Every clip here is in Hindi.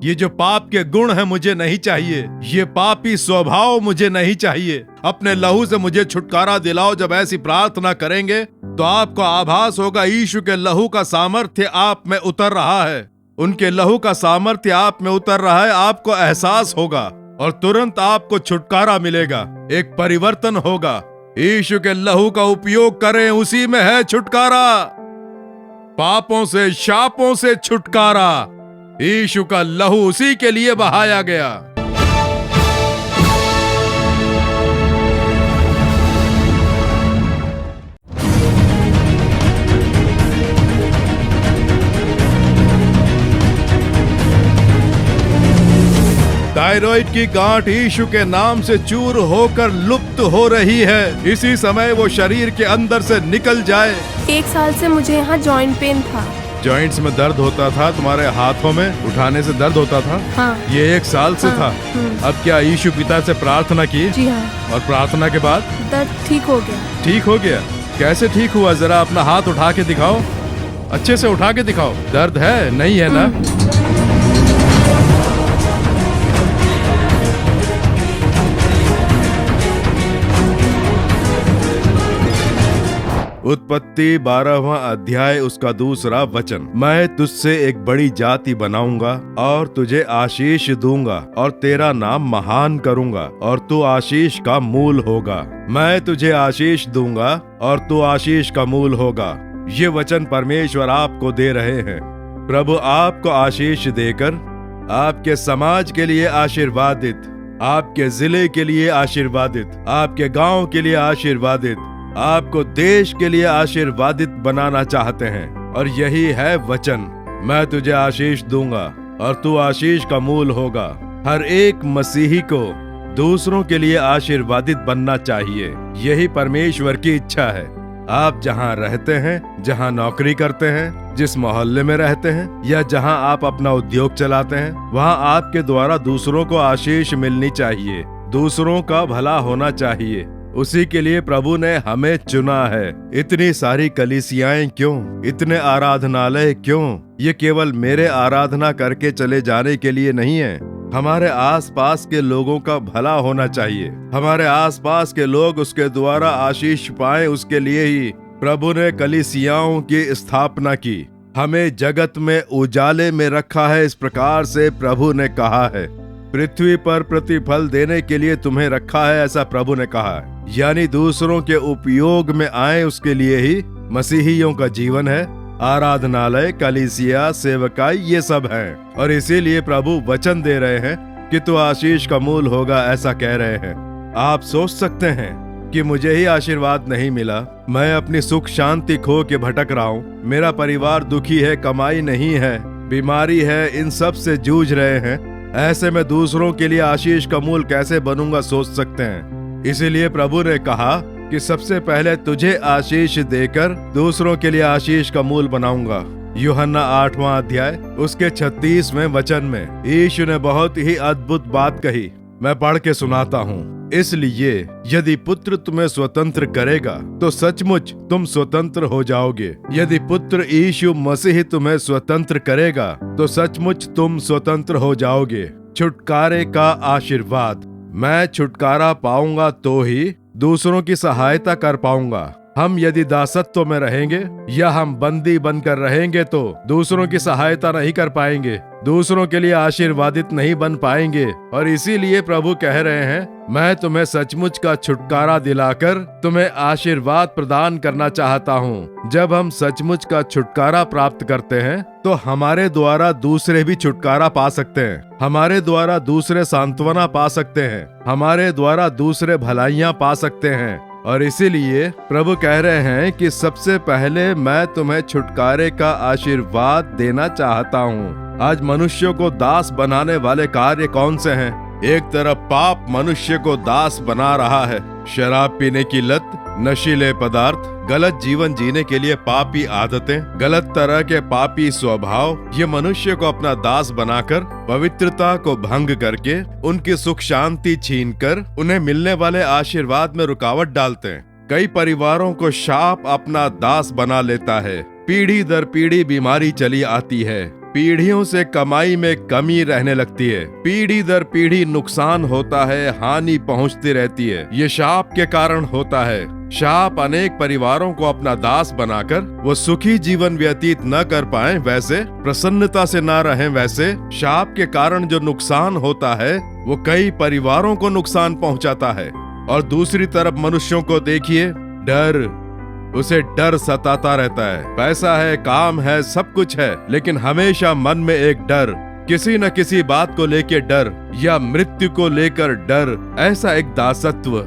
ये जो पाप के गुण है मुझे नहीं चाहिए, ये पापी स्वभाव मुझे नहीं चाहिए। अपने लहू से मुझे छुटकारा दिलाओ। जब ऐसी प्रार्थना करेंगे तो आपको आभास होगा यीशु के लहू का सामर्थ्य आप में उतर रहा है। उनके लहू का सामर्थ्य आप में उतर रहा है। आपको एहसास होगा और तुरंत आपको छुटकारा मिलेगा, एक परिवर्तन होगा। यीशु के लहू का उपयोग करें, उसी में है छुटकारा। पापों से, शापों से छुटकारा। यीशु का लहू उसी के लिए बहाया गया। थायराइड की गांठ यीशु के नाम से चूर होकर लुप्त हो रही है। इसी समय वो शरीर के अंदर से निकल जाए। 1 साल से मुझे यहाँ जॉइंट पेन था। जॉइंट्स में दर्द होता था, तुम्हारे हाथों में उठाने से दर्द होता था। हाँ। ये 1 साल से था। अब क्या यीशु पिता से प्रार्थना की? जी हाँ। और प्रार्थना के बाद दर्द ठीक हो गया। ठीक हो गया? कैसे ठीक हुआ? जरा अपना हाथ उठा के दिखाओ, अच्छे से उठा के दिखाओ। दर्द है? नहीं है ना? उत्पत्ति 12वां अध्याय उसका 2रा वचन। मैं तुझसे एक बड़ी जाति बनाऊंगा और तुझे आशीष दूंगा और तेरा नाम महान करूंगा और तू आशीष का मूल होगा। मैं तुझे आशीष दूंगा और तू आशीष का मूल होगा। ये वचन परमेश्वर आपको दे रहे हैं। प्रभु आपको आशीष देकर आपके समाज के लिए आशीर्वादित, आपके जिले के लिए आशीर्वादित, आपके गांव के लिए आशीर्वादित, आपको देश के लिए आशीर्वादित बनाना चाहते हैं। और यही है वचन, मैं तुझे आशीष दूंगा और तू आशीष का मूल होगा। हर एक मसीही को दूसरों के लिए आशीर्वादित बनना चाहिए। यही परमेश्वर की इच्छा है। आप जहां रहते हैं, जहां नौकरी करते हैं, जिस मोहल्ले में रहते हैं या जहां आप अपना उद्योग चलाते हैं, वहां आपके द्वारा दूसरों को आशीष मिलनी चाहिए, दूसरों का भला होना चाहिए। उसी के लिए प्रभु ने हमें चुना है। इतनी सारी कलीसियाएं क्यों? इतने आराधनालय क्यों? ये केवल मेरे आराधना करके चले जाने के लिए नहीं है। हमारे आसपास के लोगों का भला होना चाहिए। हमारे आसपास के लोग उसके द्वारा आशीष पाएं, उसके लिए ही प्रभु ने कलीसियाओं की स्थापना की। हमें जगत में उजाले में रखा है। इस प्रकार से प्रभु ने कहा है, पृथ्वी पर प्रतिफल देने के लिए तुम्हें रखा है, ऐसा प्रभु ने कहा है। यानी दूसरों के उपयोग में आए, उसके लिए ही मसीहियों का जीवन है। आराधनालय, कलीसिया, सेवकाई, ये सब हैं। और इसीलिए प्रभु वचन दे रहे हैं कि तू आशीष का मूल होगा, ऐसा कह रहे हैं। आप सोच सकते हैं कि मुझे ही आशीर्वाद नहीं मिला, मैं अपनी सुख शांति खो के भटक रहा हूँ, मेरा परिवार दुखी है, कमाई नहीं है, बीमारी है, इन सब से जूझ रहे हैं। ऐसे में दूसरों के लिए आशीष का मूल कैसे बनूंगा, सोच सकते हैं। इसीलिए प्रभु ने कहा कि सबसे पहले तुझे आशीष देकर दूसरों के लिए आशीष का मूल बनाऊंगा। यूहन्ना 8वां अध्याय उसके 36वें वचन में यीशु ने बहुत ही अद्भुत बात कही। मैं पढ़ के सुनाता हूँ। इसलिए यदि पुत्र तुम्हें स्वतंत्र करेगा तो सचमुच तुम स्वतंत्र हो जाओगे। यदि पुत्र यीशु मसीह तुम्हें स्वतंत्र करेगा तो सचमुच तुम स्वतंत्र हो जाओगे। छुटकारे का आशीर्वाद। मैं छुटकारा पाऊंगा तो ही दूसरों की सहायता कर पाऊंगा। हम यदि दासत्व में रहेंगे या हम बंदी बनकर रहेंगे तो दूसरों की सहायता नहीं कर पाएंगे, दूसरों के लिए आशीर्वादित नहीं बन पाएंगे। और इसीलिए प्रभु कह रहे हैं, मैं तुम्हें सचमुच का छुटकारा दिलाकर तुम्हें आशीर्वाद प्रदान करना चाहता हूँ। जब हम सचमुच का छुटकारा प्राप्त करते हैं तो हमारे द्वारा दूसरे भी छुटकारा पा सकते हैं, हमारे द्वारा दूसरे सांत्वना पा सकते हैं, हमारे द्वारा दूसरे भलाइयाँ पा सकते हैं। और इसीलिए प्रभु कह रहे हैं कि सबसे पहले मैं तुम्हें छुटकारे का आशीर्वाद देना चाहता हूँ। आज मनुष्यों को दास बनाने वाले कार्य कौन से हैं? एक तरफ पाप मनुष्य को दास बना रहा है। शराब पीने की लत, नशीले पदार्थ, गलत जीवन जीने के लिए पापी आदतें, गलत तरह के पापी स्वभाव, ये मनुष्य को अपना दास बनाकर पवित्रता को भंग करके उनकी सुख शांति छीनकर उन्हें मिलने वाले आशीर्वाद में रुकावट डालते हैं। कई परिवारों को शाप अपना दास बना लेता है। पीढ़ी दर पीढ़ी बीमारी चली आती है। पीढ़ियों से कमाई में कमी रहने लगती है। पीढ़ी दर पीढ़ी नुकसान होता है, हानि पहुंचती रहती है। ये शाप के कारण होता है। शाप अनेक परिवारों को अपना दास बनाकर वो सुखी जीवन व्यतीत न कर पाए, वैसे प्रसन्नता से न रहें, वैसे शाप के कारण जो नुकसान होता है वो कई परिवारों को नुकसान पहुंचाता है। और दूसरी तरफ मनुष्यों को देखिए, डर, उसे डर सताता रहता है। पैसा है, काम है, सब कुछ है, लेकिन हमेशा मन में एक डर, किसी न किसी बात को लेकर डर या मृत्यु को लेकर डर, ऐसा एक दासत्व।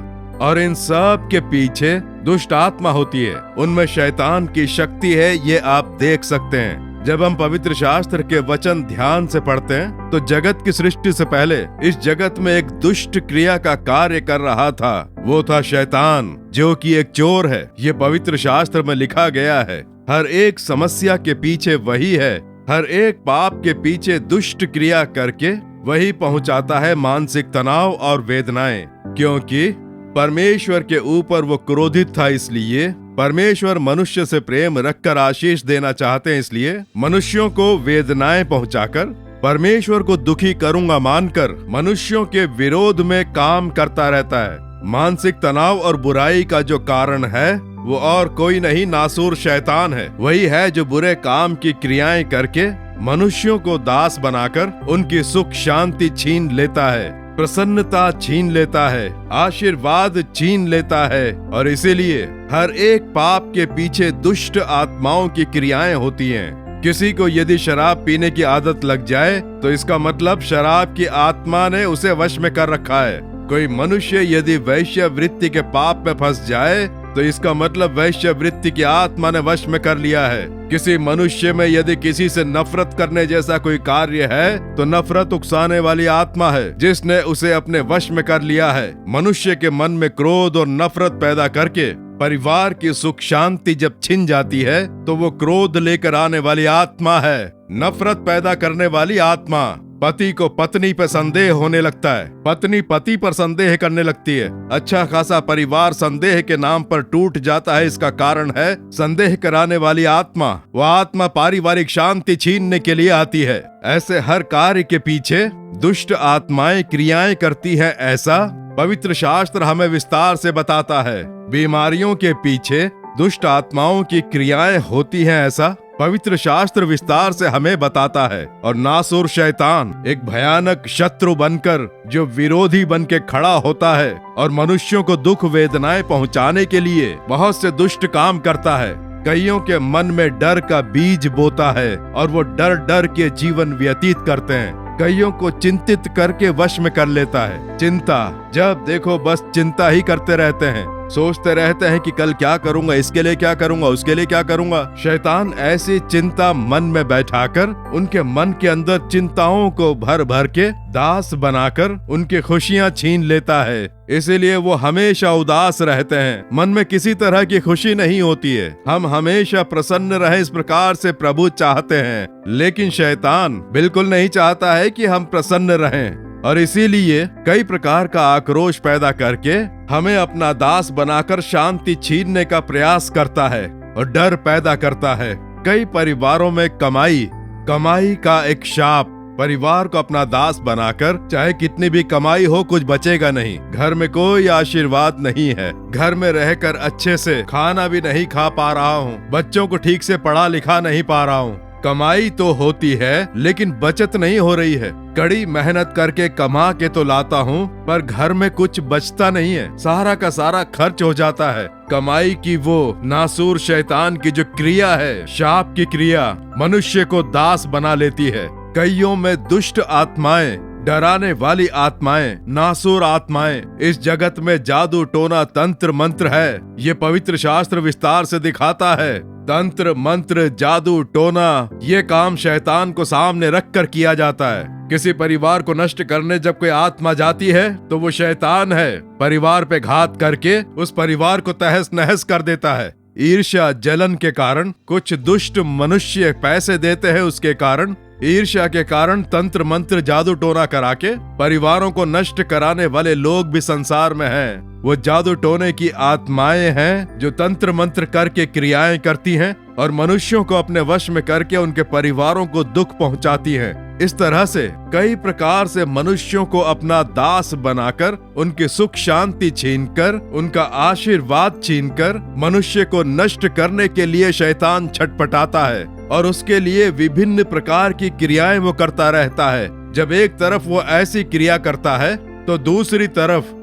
और इन सब के पीछे दुष्ट आत्मा होती है, उनमें शैतान की शक्ति है, ये आप देख सकते हैं। जब हम पवित्र शास्त्र के वचन ध्यान से पढ़ते हैं तो जगत की सृष्टि से पहले इस जगत में एक दुष्ट क्रिया का कार्य कर रहा था। वो था शैतान, जो कि एक चोर है। ये पवित्र शास्त्र में लिखा गया है। हर एक समस्या के पीछे वही है। हर एक पाप के पीछे दुष्ट क्रिया करके वही पहुंचाता है मानसिक तनाव और वेदनाएं। क्योंकि परमेश्वर के ऊपर वो क्रोधित था, इसलिए परमेश्वर मनुष्य से प्रेम रखकर आशीष देना चाहते हैं, इसलिए मनुष्यों को वेदनाएं पहुंचाकर परमेश्वर को दुखी करूंगा मानकर मनुष्यों के विरोध में काम करता रहता है। मानसिक तनाव और बुराई का जो कारण है वो और कोई नहीं, नासूर शैतान है। वही है जो बुरे काम की क्रियाएं करके मनुष्यों को दास बनाकर उनकी सुख शांति छीन लेता है, प्रसन्नता छीन लेता है, आशीर्वाद छीन लेता है। और इसीलिए हर एक पाप के पीछे दुष्ट आत्माओं की क्रियाएं होती हैं। किसी को यदि शराब पीने की आदत लग जाए तो इसका मतलब शराब की आत्मा ने उसे वश में कर रखा है। कोई मनुष्य यदि वैश्यवृत्ति के पाप में फंस जाए तो इसका मतलब वैश्यवृत्ति की आत्मा ने वश में कर लिया है। किसी मनुष्य में यदि किसी से नफरत करने जैसा कोई कार्य है तो नफरत उकसाने वाली आत्मा है जिसने उसे अपने वश में कर लिया है। मनुष्य के मन में क्रोध और नफरत पैदा करके परिवार की सुख शांति जब छिन जाती है तो वो क्रोध लेकर आने वाली आत्मा है, नफरत पैदा करने वाली आत्मा। पति को पत्नी पर संदेह होने लगता है, पत्नी पति पर संदेह करने लगती है। अच्छा खासा परिवार संदेह के नाम पर टूट जाता है। इसका कारण है संदेह कराने वाली आत्मा। वह आत्मा पारिवारिक शांति छीनने के लिए आती है। ऐसे हर कार्य के पीछे दुष्ट आत्माएं क्रियाएं करती हैं, ऐसा पवित्र शास्त्र हमें विस्तार से बताता है। बीमारियों के पीछे दुष्ट आत्माओं की क्रियाएं होती हैं, ऐसा पवित्र शास्त्र विस्तार से हमें बताता है। और नासूर शैतान एक भयानक शत्रु बनकर जो विरोधी बन के खड़ा होता है और मनुष्यों को दुख वेदनाएं पहुंचाने के लिए बहुत से दुष्ट काम करता है। कईयों के मन में डर का बीज बोता है और वो डर डर के जीवन व्यतीत करते हैं। कईयों को चिंतित करके वश में कर लेता है। चिंता, जब देखो बस चिंता ही करते रहते हैं, सोचते रहते हैं कि कल क्या करूंगा, इसके लिए क्या करूंगा, उसके लिए क्या करूंगा। शैतान ऐसी चिंता मन में बैठाकर उनके मन के अंदर चिंताओं को भर भर के दास बनाकर उनकी खुशियां छीन लेता है। इसीलिए वो हमेशा उदास रहते हैं, मन में किसी तरह की खुशी नहीं होती है। हम हमेशा प्रसन्न रहे, इस प्रकार से प्रभु चाहते हैं, लेकिन शैतान बिल्कुल नहीं चाहता है कि हम प्रसन्न रहें। और इसीलिए कई प्रकार का आक्रोश पैदा करके हमें अपना दास बनाकर शांति छीनने का प्रयास करता है और डर पैदा करता है। कई परिवारों में कमाई का एक शाप, परिवार को अपना दास बनाकर चाहे कितनी भी कमाई हो कुछ बचेगा नहीं, घर में कोई आशीर्वाद नहीं है, घर में रहकर अच्छे से खाना भी नहीं खा पा रहा हूँ, बच्चों को ठीक से पढ़ा लिखा नहीं पा रहा हूँ। कमाई तो होती है लेकिन बचत नहीं हो रही है। कड़ी मेहनत करके कमा के तो लाता हूँ पर घर में कुछ बचता नहीं है, सारा का सारा खर्च हो जाता है। कमाई की वो नासूर शैतान की जो क्रिया है, शाप की क्रिया, मनुष्य को दास बना लेती है। कईयों में दुष्ट आत्माएं, डराने वाली आत्माएं, नासूर आत्माएं, इस जगत में जादू टोना तंत्र मंत्र है। ये पवित्र शास्त्र विस्तार से दिखाता है। तंत्र मंत्र जादू टोना ये काम शैतान को सामने रखकर किया जाता है। किसी परिवार को नष्ट करने जब कोई आत्मा जाती है तो वो शैतान है। परिवार पे घात करके उस परिवार को तहस नहस कर देता है। ईर्ष्या जलन के कारण कुछ दुष्ट मनुष्य पैसे देते हैं, उसके कारण ईर्ष्या के कारण तंत्र मंत्र जादू टोना करा के परिवारों को नष्ट कराने वाले लोग भी संसार में हैं। वो जादू टोने की आत्माएं हैं जो तंत्र मंत्र करके क्रियाएं करती हैं और मनुष्यों को अपने वश में करके उनके परिवारों को दुख पहुंचाती हैं। इस तरह से कई प्रकार से मनुष्यों को अपना दास बनाकर उनकी सुख शांति छीनकर उनका आशीर्वाद छीनकर मनुष्य को नष्ट करने के लिए शैतान छटपटाता है और उसके लिए विभिन्न प्रकार की क्रियाएं वो करता रहता है। जब एक तरफ वो ऐसी क्रिया करता है तो दूसरी तरफ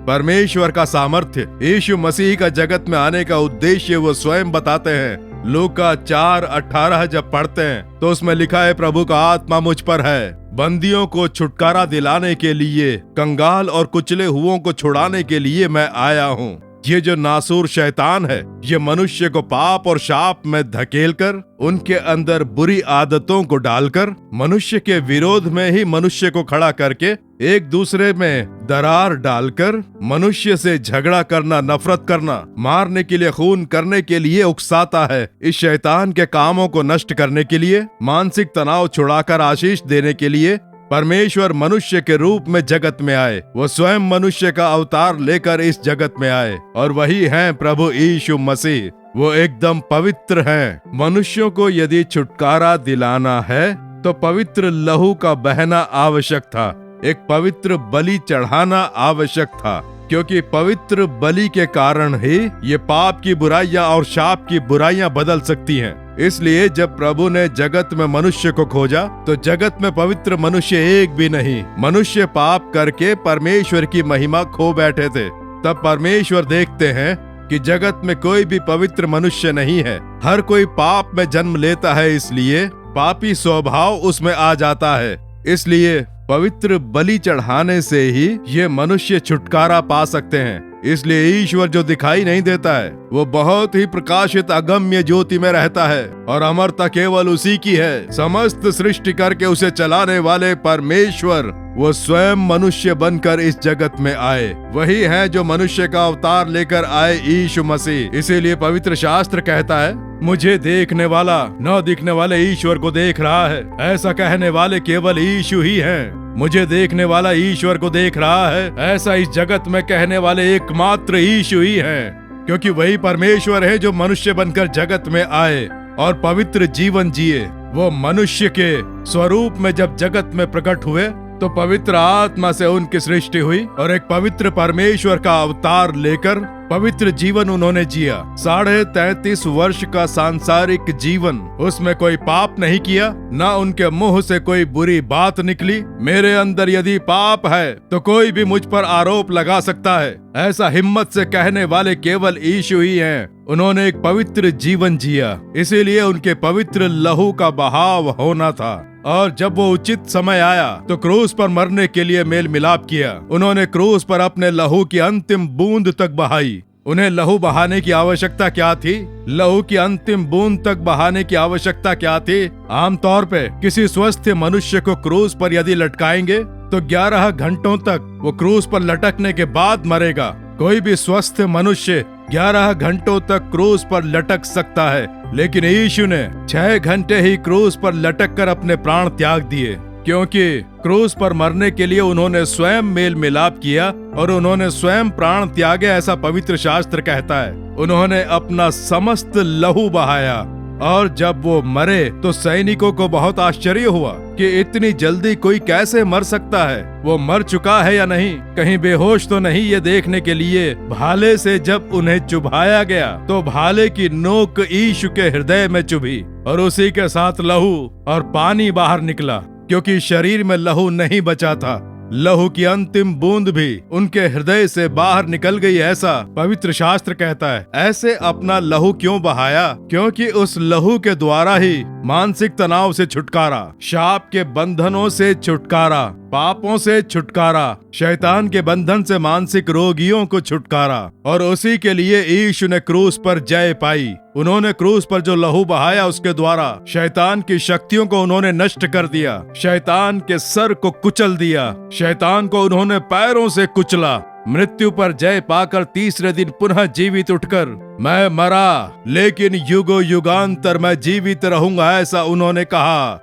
परमेश्वर का सामर्थ्य, यीशु मसीह का जगत में आने का उद्देश्य वो स्वयं बताते हैं। लूका 4:18 जब पढ़ते हैं तो उसमें लिखा है, प्रभु का आत्मा मुझ पर है, बंदियों को छुटकारा दिलाने के लिए, कंगाल और कुचले हुओं को छुड़ाने के लिए मैं आया हूँ। ये जो नासूर शैतान है, ये मनुष्य को पाप और शाप में धकेलकर उनके अंदर बुरी आदतों को डालकर मनुष्य के विरोध में ही मनुष्य को खड़ा करके एक दूसरे में दरार डालकर मनुष्य से झगड़ा करना, नफरत करना, मारने के लिए, खून करने के लिए उकसाता है। इस शैतान के कामों को नष्ट करने के लिए, मानसिक तनाव छुड़ाकर आशीष देने के लिए परमेश्वर मनुष्य के रूप में जगत में आए। वो स्वयं मनुष्य का अवतार लेकर इस जगत में आए और वही हैं प्रभु यीशु मसीह। वो एकदम पवित्र हैं। मनुष्यों को यदि छुटकारा दिलाना है तो पवित्र लहू का बहना आवश्यक था, एक पवित्र बलि चढ़ाना आवश्यक था, क्योंकि पवित्र बलि के कारण ही ये पाप की बुराइयां और शाप की बुराइयां बदल सकती हैं। इसलिए जब प्रभु ने जगत में मनुष्य को खोजा तो जगत में पवित्र मनुष्य एक भी नहीं। मनुष्य पाप करके परमेश्वर की महिमा खो बैठे थे। तब परमेश्वर देखते हैं कि जगत में कोई भी पवित्र मनुष्य नहीं है। हर कोई पाप में जन्म लेता है, इसलिए पापी स्वभाव उसमें आ जाता है। इसलिए पवित्र बलि चढ़ाने से ही ये मनुष्य छुटकारा पा सकते हैं। इसलिए ईश्वर जो दिखाई नहीं देता है वो बहुत ही प्रकाशित अगम्य ज्योति में रहता है और अमरता केवल उसी की है। समस्त सृष्टि करके उसे चलाने वाले परमेश्वर वो स्वयं मनुष्य बनकर इस जगत में आए। वही है जो मनुष्य का अवतार लेकर आए, यीशु मसीह। इसीलिए पवित्र शास्त्र कहता है, मुझे देखने वाला न दिखने वाले ईश्वर को देख रहा है। ऐसा कहने वाले केवल यीशु ही हैं। मुझे देखने वाला ईश्वर को देख रहा है, ऐसा इस जगत में कहने वाले एकमात्र यीशु ही हैं, क्योंकि वही परमेश्वर है जो मनुष्य बनकर जगत में आए और पवित्र जीवन जिए। वो मनुष्य के स्वरूप में जब जगत में प्रकट हुए तो पवित्र आत्मा से उनकी सृष्टि हुई और एक पवित्र परमेश्वर का अवतार लेकर पवित्र जीवन उन्होंने जिया। 33.5 वर्ष का सांसारिक जीवन, उसमें कोई पाप नहीं किया, न उनके मुंह से कोई बुरी बात निकली। मेरे अंदर यदि पाप है तो कोई भी मुझ पर आरोप लगा सकता है, ऐसा हिम्मत से कहने वाले केवल यीशु ही हैं। उन्होंने एक पवित्र जीवन जिया, इसीलिए उनके पवित्र लहू का बहाव होना था। और जब वो उचित समय आया तो क्रूस पर मरने के लिए मेल मिलाप किया। उन्होंने क्रूस पर अपने लहू की अंतिम बूंद तक बहाई। उन्हें लहू बहाने की आवश्यकता क्या थी? लहू की अंतिम बूंद तक बहाने की आवश्यकता क्या थी? आमतौर पे किसी स्वस्थ मनुष्य को क्रूस पर यदि लटकाएंगे तो 11 घंटों तक वो क्रूस पर लटकने के बाद मरेगा। कोई भी स्वस्थ मनुष्य 11 घंटों तक क्रूस पर लटक सकता है, लेकिन यीशु ने 6 घंटे ही क्रूस पर लटक कर अपने प्राण त्याग दिए, क्योंकि क्रूस पर मरने के लिए उन्होंने स्वयं मेल मिलाप किया और उन्होंने स्वयं प्राण त्यागे, ऐसा पवित्र शास्त्र कहता है। उन्होंने अपना समस्त लहू बहाया और जब वो मरे तो सैनिकों को बहुत आश्चर्य हुआ कि इतनी जल्दी कोई कैसे मर सकता है, वो मर चुका है या नहीं, कहीं बेहोश तो नहीं, ये देखने के लिए भाले से जब उन्हें चुभाया गया तो भाले की नोक यीशु के हृदय में चुभी और उसी के साथ लहू और पानी बाहर निकला, क्योंकि शरीर में लहू नहीं बचा था। लहू की अंतिम बूंद भी उनके हृदय से बाहर निकल गई, ऐसा पवित्र शास्त्र कहता है। ऐसे अपना लहू क्यों बहाया? क्योंकि उस लहू के द्वारा ही मानसिक तनाव से छुटकारा, शाप के बंधनों से छुटकारा, पापों से छुटकारा, शैतान के बंधन से मानसिक रोगियों को छुटकारा, और उसी के लिए यीशु ने क्रूस पर जय पाई। उन्होंने क्रूस पर जो लहू बहाया उसके द्वारा शैतान की शक्तियों को उन्होंने नष्ट कर दिया, शैतान के सर को कुचल दिया, शैतान को उन्होंने पैरों से कुचला। मृत्यु पर जय पाकर तीसरे दिन पुनः जीवित उठकर, मैं मरा लेकिन युगो युगांतर मैं जीवित रहूंगा, ऐसा उन्होंने कहा।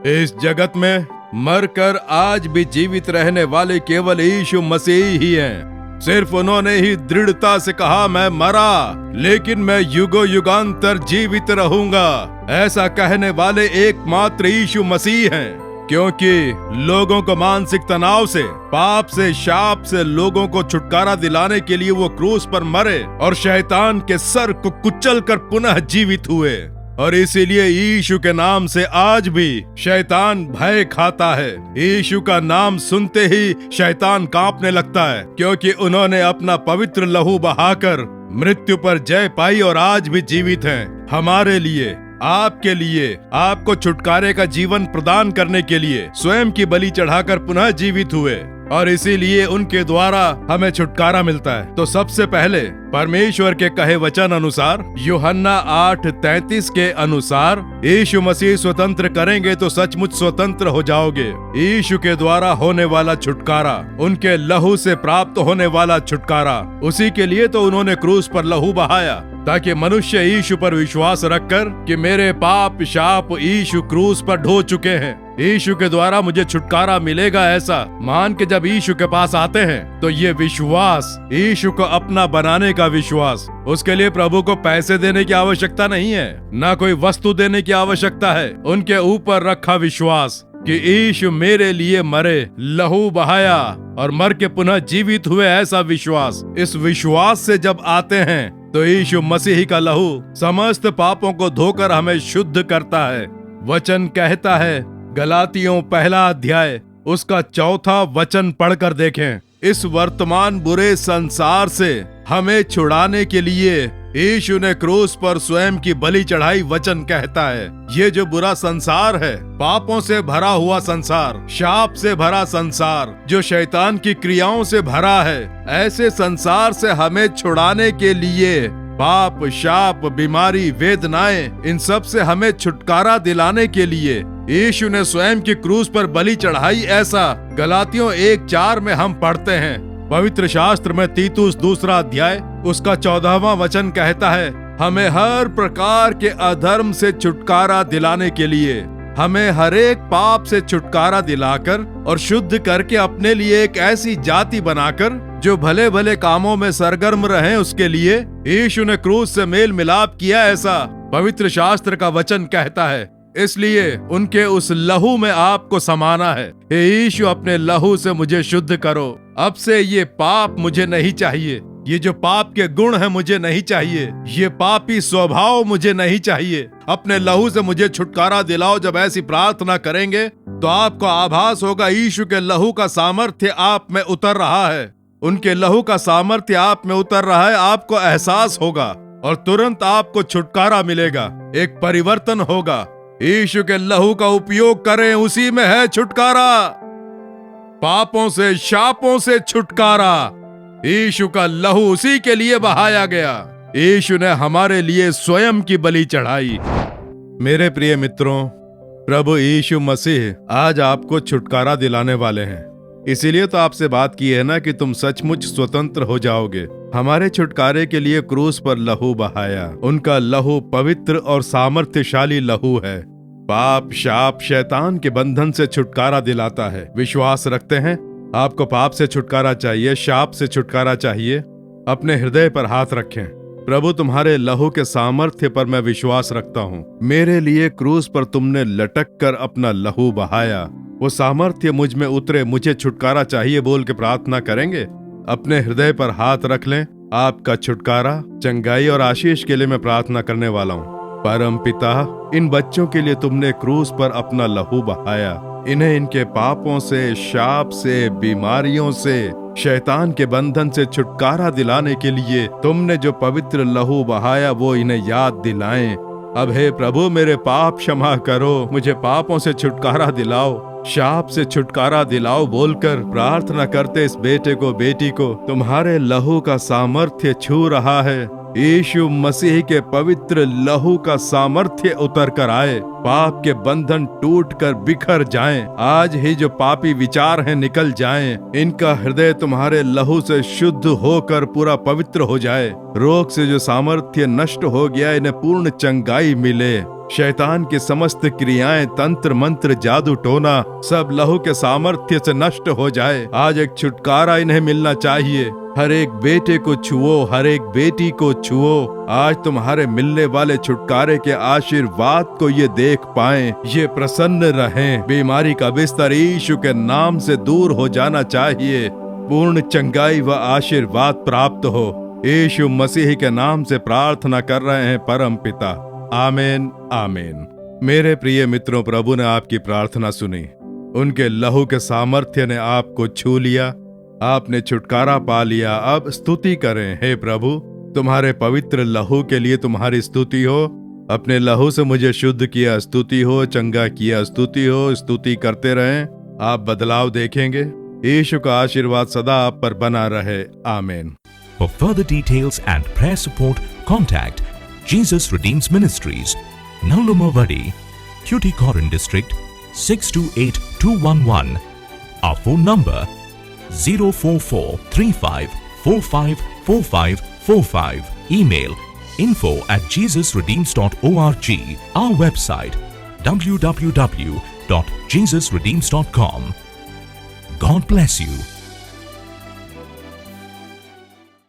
इस जगत में मरकर आज भी जीवित रहने वाले केवल यीशु मसीह ही हैं। सिर्फ उन्होंने ही दृढ़ता से कहा, मैं मरा लेकिन मैं युगो युगांतर जीवित रहूंगा। ऐसा कहने वाले एकमात्र यीशु मसीह हैं, क्योंकि लोगों को मानसिक तनाव से, पाप से, शाप से लोगों को छुटकारा दिलाने के लिए वो क्रूस पर मरे और शैतान के सर को कुचल कर पुनः जीवित हुए। और इसीलिए यीशु के नाम से आज भी शैतान भय खाता है। यीशु का नाम सुनते ही शैतान कांपने लगता है, क्योंकि उन्होंने अपना पवित्र लहू बहाकर मृत्यु पर जय पाई और आज भी जीवित हैं। हमारे लिए, आपके लिए, आपको छुटकारे का जीवन प्रदान करने के लिए स्वयं की बलि चढ़ाकर पुनः जीवित हुए और इसीलिए उनके द्वारा हमें छुटकारा मिलता है। तो सबसे पहले परमेश्वर के कहे वचन अनुसार, यूहन्ना 8:33 के अनुसार, यीशु मसीह स्वतंत्र करेंगे तो सचमुच स्वतंत्र हो जाओगे। यीशु के द्वारा होने वाला छुटकारा, उनके लहू से प्राप्त होने वाला छुटकारा, उसी के लिए तो उन्होंने क्रूस पर लहू बहाया, ताकि मनुष्य यीशु पर विश्वास रखकर कि मेरे पाप शाप यीशु क्रूस पर ढो चुके हैं, यीशु के द्वारा मुझे छुटकारा मिलेगा, ऐसा मान के जब यीशु के पास आते हैं तो ये विश्वास, यीशु को अपना बनाने का विश्वास, उसके लिए प्रभु को पैसे देने की आवश्यकता नहीं है, ना कोई वस्तु देने की आवश्यकता है। उनके ऊपर रखा विश्वास कि यीशु मेरे लिए मरे, लहू बहाया और मर के पुनः जीवित हुए, ऐसा विश्वास, इस विश्वास से जब आते हैं तो यीशु मसीह का लहू समस्त पापों को धोकर हमें शुद्ध करता है। वचन कहता है, गलातियों 1 अध्याय उसका 4 वचन पढ़कर देखें, इस वर्तमान बुरे संसार से हमें छुड़ाने के लिए यीशु ने क्रूस पर स्वयं की बलि चढ़ाई। वचन कहता है, ये जो बुरा संसार है, पापों से भरा हुआ संसार, शाप से भरा संसार, जो शैतान की क्रियाओं से भरा है, ऐसे संसार से हमें छुड़ाने के लिए पाप, शाप, बीमारी, वेदनाएं, इन सब से हमें छुटकारा दिलाने के लिए यीशु ने स्वयं की क्रूस पर बलि चढ़ाई, ऐसा गलातियों 1:4 में हम पढ़ते हैं। पवित्र शास्त्र में तीतुस 2 अध्याय उसका 14वां वचन कहता है, हमें हर प्रकार के अधर्म से छुटकारा दिलाने के लिए, हमें हर एक पाप से छुटकारा दिलाकर और शुद्ध करके अपने लिए एक ऐसी जाति बनाकर जो भले भले कामों में सरगर्म रहें, उसके लिए यीशु ने क्रूस से मेल मिलाप किया, ऐसा पवित्र शास्त्र का वचन कहता है। इसलिए उनके उस लहू में आपको समाना है। हे यीशु, अपने लहू से मुझे शुद्ध करो। अब से ये पाप मुझे नहीं चाहिए, ये जो पाप के गुण है मुझे नहीं चाहिए, ये पापी स्वभाव मुझे नहीं चाहिए। अपने लहू से मुझे छुटकारा दिलाओ। जब ऐसी प्रार्थना करेंगे तो आपको आभास होगा यीशु के लहू का सामर्थ्य आप में उतर रहा है, उनके लहू का सामर्थ्य आप में उतर रहा है। आपको एहसास होगा और तुरंत आपको छुटकारा मिलेगा, एक परिवर्तन होगा। यीशु के लहू का उपयोग करें, उसी में है छुटकारा, पापों से, शापों से छुटकारा। यीशु का लहू उसी के लिए बहाया गया। यीशु ने हमारे लिए स्वयं की बलि चढ़ाई। मेरे प्रिय मित्रों, प्रभु यीशु मसीह आज आपको छुटकारा दिलाने वाले हैं। इसीलिए तो आपसे बात की है ना कि तुम सचमुच स्वतंत्र हो जाओगे। हमारे छुटकारे के लिए क्रूस पर लहू बहाया। उनका लहू पवित्र और सामर्थ्यशाली लहू है। पाप, शाप, शैतान के बंधन से छुटकारा दिलाता है। विश्वास रखते हैं? आपको पाप से छुटकारा चाहिए, शाप से छुटकारा चाहिए, अपने हृदय पर हाथ रखें। प्रभु, तुम्हारे लहू के सामर्थ्य पर मैं विश्वास रखता हूँ। मेरे लिए क्रूस पर तुमने लटक कर अपना लहू बहाया। वो सामर्थ्य मुझ में उतरे, मुझे छुटकारा चाहिए बोल के प्रार्थना करेंगे। अपने हृदय पर हाथ रख लें। आपका छुटकारा, चंगाई और आशीष के लिए मैं प्रार्थना करने वाला हूँ। परम पिता, इन बच्चों के लिए तुमने क्रूस पर अपना लहू बहाया। इन्हें इनके पापों से, शाप से, बीमारियों से, शैतान के बंधन से छुटकारा दिलाने के लिए तुमने जो पवित्र लहू बहाया वो इन्हें याद दिलाएं। अब हे प्रभु, मेरे पाप क्षमा करो, मुझे पापों से छुटकारा दिलाओ, शाप से छुटकारा दिलाओ बोलकर प्रार्थना करते इस बेटे को, बेटी को तुम्हारे लहू का सामर्थ्य छू रहा है। यीशु मसीह के पवित्र लहू का सामर्थ्य उतर कर आए, पाप के बंधन टूट कर बिखर जाएं। आज ही जो पापी विचार हैं निकल जाएं। इनका हृदय तुम्हारे लहू से शुद्ध होकर पूरा पवित्र हो जाए। रोग से जो सामर्थ्य नष्ट हो गया, इन्हें पूर्ण चंगाई मिले। शैतान की समस्त क्रियाएं, तंत्र मंत्र, जादू टोना सब लहू के सामर्थ्य से नष्ट हो जाए। आज एक छुटकारा इन्हें मिलना चाहिए। हर एक बेटे को छुओ, हर एक बेटी को छुओ। आज तुम्हारे मिलने वाले छुटकारे के आशीर्वाद को ये देख पाएं, ये प्रसन्न रहें। बीमारी का बिस्तर यीशु के नाम से दूर हो जाना चाहिए। पूर्ण चंगाई व आशीर्वाद प्राप्त हो। यीशु मसीह के नाम से प्रार्थना कर रहे हैं परम पिता, आमीन आमीन। मेरे प्रिय मित्रों, प्रभु ने आपकी प्रार्थना सुनी। उनके लहू के सामर्थ्य ने आपको छू लिया, आपने छुटकारा पा लिया। अब स्तुति करें, हे प्रभु, तुम्हारे पवित्र लहू के लिए तुम्हारी स्तुति हो। अपने लहू से मुझे शुद्ध किया, स्तुति हो। चंगा किया, स्तुति हो। स्तुति करते रहें, आप बदलाव देखेंगे। यीशु का आशीर्वाद सदा आप पर बना रहे, आमीन। For further details and prayer support, contact Jesus Redeems Ministries, Nallumavadi, Tuticorin District, 628211. Our phone number 04435454545. Email info@jesusredeems.org. Our website www.jesusredeems.com. God bless you.